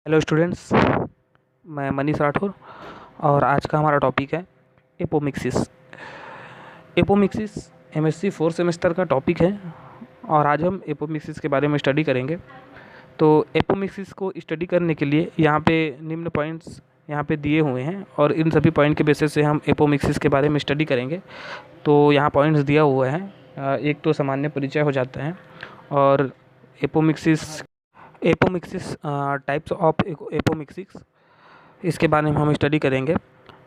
Hello students, मैं मनीष राठौर और आज का हमारा टॉपिक है एपोमिक्सिस। एपोमिक्सिस एमएससी 4 सेमेस्टर का टॉपिक है और आज हम एपोमिक्सिस के बारे में स्टडी करेंगे। तो एपोमिक्सिस को स्टडी करने के लिए यहाँ पे निम्न पॉइंट्स यहाँ पे दिए हुए हैं और इन सभी पॉइंट के बेसिस से हम एपोमिक्सिस के बारे में स्टडी करेंगे। तो यहाँ पॉइंट्स दिया हुआ है। एक तो सामान्य परिचय हो जाता है और एपोमिक्सिस टाइप्स ऑफ एपोमिक्सिस, इसके बारे में हम स्टडी करेंगे।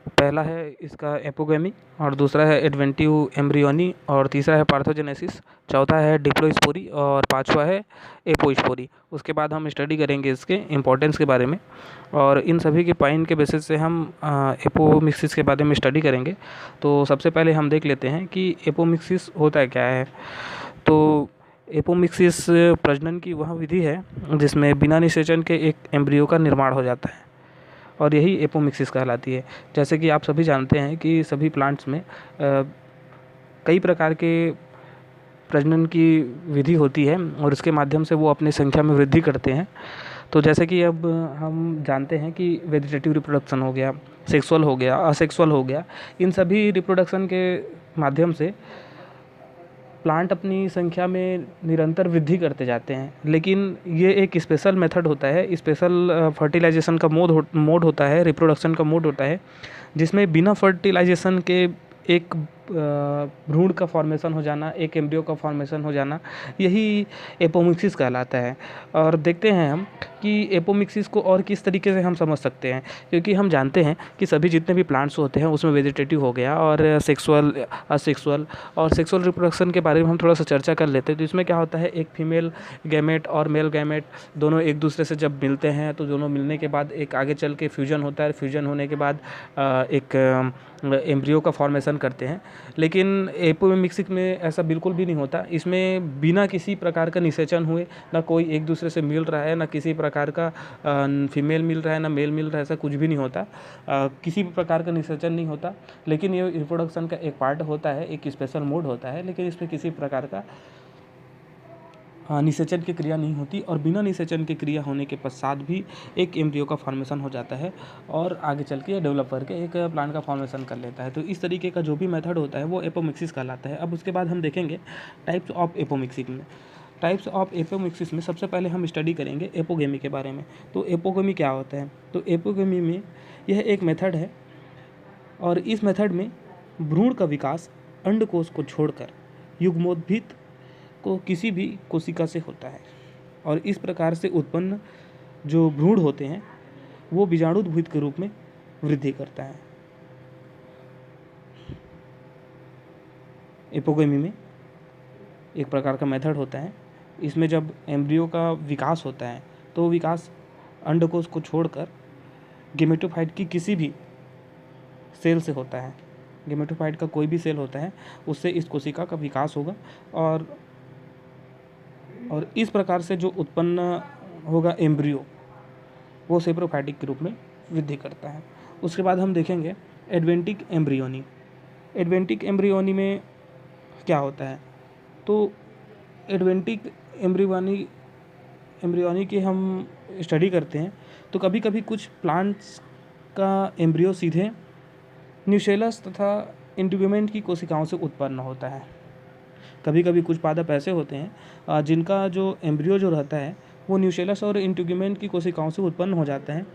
पहला है इसका एपोगेमी और दूसरा है एडवेंटिव एम्ब्रियोनी और तीसरा है पार्थोजेनेसिस, चौथा है डिप्लोस्पोरी और पांचवा है एपोस्पोरी। उसके बाद हम स्टडी करेंगे इसके इम्पोर्टेंस के बारे में और इन सभी के पॉइंट के बेसिस से हम एपोमिक्सिस के बारे में स्टडी करेंगे। तो सबसे पहले हम देख लेते हैं कि एपोमिक्सिस होता है क्या है। तो एपोमिक्सिस प्रजनन की वह विधि है जिसमें बिना निषेचन के एक एम्ब्रियो का निर्माण हो जाता है और यही एपोमिक्सिस कहलाती है। जैसे कि आप सभी जानते हैं कि सभी प्लांट्स में कई प्रकार के प्रजनन की विधि होती है और इसके माध्यम से वो अपनी संख्या में वृद्धि करते हैं। तो जैसे कि अब हम जानते हैं कि वेजिटेटिव रिप्रोडक्शन हो गया, सेक्सुअल हो गया, असेक्सुअल हो गया, इन सभी रिप्रोडक्शन के माध्यम से प्लांट अपनी संख्या में निरंतर वृद्धि करते जाते हैं। लेकिन ये एक स्पेशल मेथड होता है, स्पेशल फर्टिलाइजेशन का मोड होता है, रिप्रोडक्शन का मोड होता है, जिसमें बिना फर्टिलाइजेशन के एक भ्रूण का फॉर्मेशन हो जाना, एक एम्ब्रियो का फॉर्मेशन हो जाना, यही एपोमिक्सिस कहलाता है। और देखते हैं हम कि एपोमिक्सिस को और किस तरीके से हम समझ सकते हैं, क्योंकि हम जानते हैं कि सभी जितने भी प्लांट्स होते हैं उसमें वेजिटेटिव हो गया और सेक्सुअल, असेक्सुअल और सेक्सुअल रिप्रोडक्शन के बारे में हम थोड़ा सा चर्चा कर लेते हैं। तो इसमें क्या होता है, एक फीमेल गैमेट और मेल गैमेट दोनों एक दूसरे से जब मिलते हैं तो दोनों मिलने के बाद एक आगे चल के फ्यूजन होता है। फ्यूजन होने के बाद एक एम्ब्रियो का फॉर्मेशन करते हैं। लेकिन एपोमिक्सिस में ऐसा बिल्कुल भी नहीं होता। इसमें बिना किसी प्रकार का निषेचन हुए, ना कोई एक दूसरे से मिल रहा है, ना किसी प्रकार का फीमेल मिल रहा है, ना मेल मिल रहा है, ऐसा कुछ भी नहीं होता। किसी भी प्रकार का निषेचन नहीं होता। लेकिन ये रिप्रोडक्शन का एक पार्ट होता है, एक स्पेशल मोड होता है, लेकिन इसमें किसी प्रकार का निषेचन की क्रिया नहीं होती और बिना निषेचन की क्रिया होने के पश्चात भी एक एम्ब्रियो का फॉर्मेशन हो जाता है और आगे चल के डेवलप करके एक प्लांट का फॉर्मेशन कर लेता है। तो इस तरीके का जो भी मेथड होता है वो एपोमिक्सिस कहलाता है। अब उसके बाद हम देखेंगे टाइप्स ऑफ एपोमिक्सिस में। टाइप्स ऑफ एपोमिक्सिस में सबसे पहले हम स्टडी करेंगे एपोगेमी के बारे में। तो एपोगेमी क्या होता है? तो एपोगेमी में यह एक मेथड है और इस मेथड में भ्रूण का विकास अंडकोश को छोड़कर युग्मोद्भिद को किसी भी कोशिका से होता है और इस प्रकार से उत्पन्न जो भ्रूण होते हैं वो बीजाणुद्भूत के रूप में वृद्धि करता है। एपोगेमी में एक प्रकार का मेथड होता है। इसमें जब एम्ब्रियो का विकास होता है तो विकास अंडकोश को छोड़कर गेमेटोफाइट की किसी भी सेल से होता है। गेमेटोफाइट का कोई भी सेल होता है उससे इस कोशिका का विकास होगा और इस प्रकार से जो उत्पन्न होगा एम्ब्रियो वो सेप्रोफाइटिक के रूप में वृद्धि करता है। उसके बाद हम देखेंगे एडवेंटिक एम्ब्रियोनी। एडवेंटिक एम्ब्रियोनी में क्या होता है? तो एडवेंटिक एम्ब्रियोनी की हम स्टडी करते हैं तो कभी कभी कुछ प्लांट्स का एम्ब्रियो सीधे न्यूशेलस तथा इंटीग्यूमेंट की कोशिकाओं से उत्पन्न होता है। कभी कभी कुछ पादप ऐसे होते हैं जिनका जो एम्ब्रियो जो रहता है वो न्यूशेलस और इंटीग्यूमेंट की कोशिकाओं से उत्पन्न हो जाते हैं,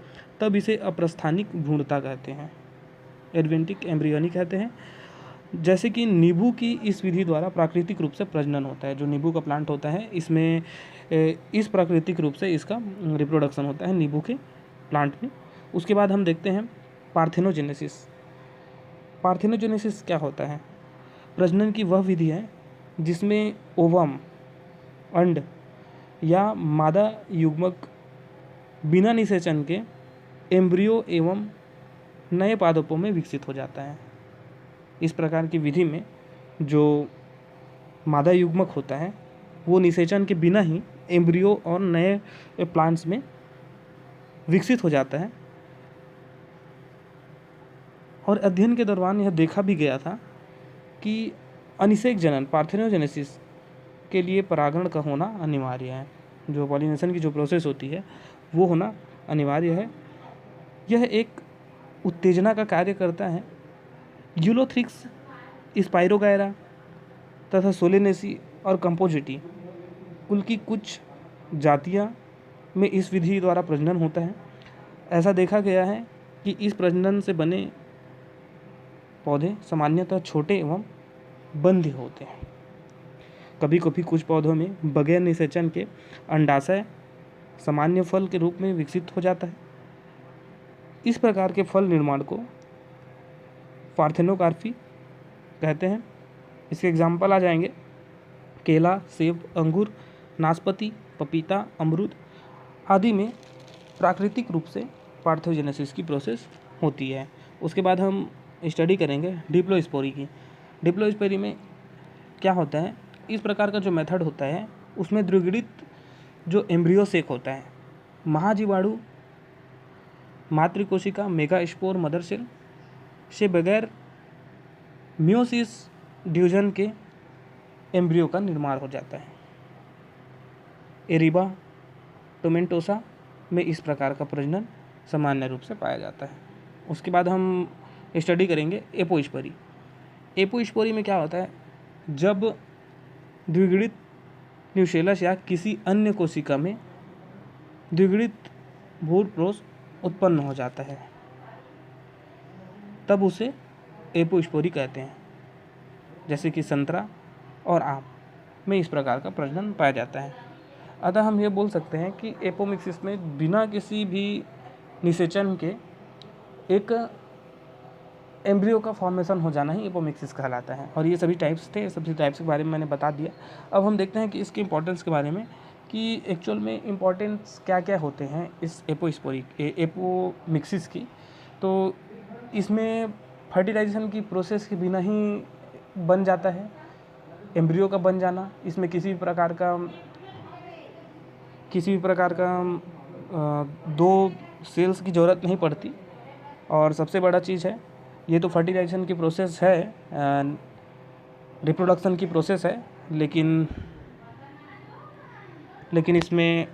तब इसे अप्रस्थानिक भ्रूणता कहते हैं, एडवेंटिक एम्ब्रियोनी कहते हैं। जैसे कि नींबू की इस विधि द्वारा प्राकृतिक रूप से प्रजनन होता है। जो नींबू का प्लांट होता है इसमें इस प्राकृतिक रूप से इसका रिप्रोडक्शन होता है नींबू के प्लांट में। उसके बाद हम देखते हैं पार्थेनोजेनेसिस। पार्थेनोजेनेसिस क्या होता है? प्रजनन की वह विधि है जिसमें ओवम, अंड या मादा युग्मक बिना निषेचन के एम्ब्रियो एवं नए पादपों में विकसित हो जाता है। इस प्रकार की विधि में जो मादा युग्मक होता है वो निषेचन के बिना ही एम्ब्रियो और नए प्लांट्स में विकसित हो जाता है। और अध्ययन के दौरान यह देखा भी गया था कि अनिषेक जनन पार्थेनोजेनेसिस के लिए परागण का होना अनिवार्य है। जो पॉलिनेशन की जो प्रोसेस होती है वो होना अनिवार्य है। यह एक उत्तेजना का कार्य करता है। यूलोथ्रिक्स, स्पाइरोगायरा तथा सोलेनेसी और कंपोजिटी कुल की कुछ जातियाँ में इस विधि द्वारा प्रजनन होता है। ऐसा देखा गया है कि इस प्रजनन से बने पौधे सामान्यतः छोटे एवं बंध्य होते हैं। कभी कभी कुछ पौधों में बगैर निषेचन के अंडाशय सामान्य फल के रूप में विकसित हो जाता है। इस प्रकार के फल निर्माण को पार्थेनोकार्पी कहते हैं। इसके एग्जाम्पल आ जाएंगे केला, सेब, अंगूर, नाशपाती, पपीता, अमरूद आदि में प्राकृतिक रूप से पार्थोजेनेसिस की प्रोसेस होती है। उसके बाद हम स्टडी करेंगे डिप्लोस्पोरी की। डिप्लोस्पोरी में क्या होता है, इस प्रकार का जो मेथड होता है उसमें द्विगुणित जो एम्ब्रियो सेक होता है, महाजीवाणु मातृकोशिका मेगास्पोर मदर सेल से बगैर मियोसिस ड्यूजन के एम्ब्रियो का निर्माण हो जाता है। एरिबा टोमेंटोसा में इस प्रकार का प्रजनन सामान्य रूप से पाया जाता है। उसके बाद हम स्टडी करेंगे एपोस्पोरी। एपोस्पोरी में क्या होता है, जब द्विगुणित न्यूसेलस या किसी अन्य कोशिका में द्विगुणित भ्रूणपोष उत्पन्न हो जाता है तब उसे एपोस्पोरी कहते हैं। जैसे कि संतरा और आम में इस प्रकार का प्रजनन पाया जाता है। अतः हम ये बोल सकते हैं कि एपोमिक्सिस में बिना किसी भी निषेचन के एक एम्ब्रियो का फॉर्मेशन हो जाना ही एपोमिक्सिस कहलाता है। और ये सभी टाइप्स थे, सभी टाइप्स के बारे में मैंने बता दिया। अब हम देखते हैं कि इसके इंपॉर्टेंस के बारे में कि एक्चुअल में इंपॉर्टेंस क्या क्या होते हैं इस एपोमिक्सिस की। तो इसमें फर्टिलाइजेशन की प्रोसेस के बिना ही बन जाता है एम्ब्रियो का बन जाना। इसमें किसी भी प्रकार का दो सेल्स की ज़रूरत नहीं पड़ती। और सबसे बड़ा चीज़ है, ये तो फर्टिलाइजेशन की प्रोसेस है, रिप्रोडक्शन की प्रोसेस है, लेकिन इसमें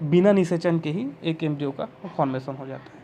बिना निषेचन के ही एक एम्ब्रियो का फॉर्मेशन हो जाता है।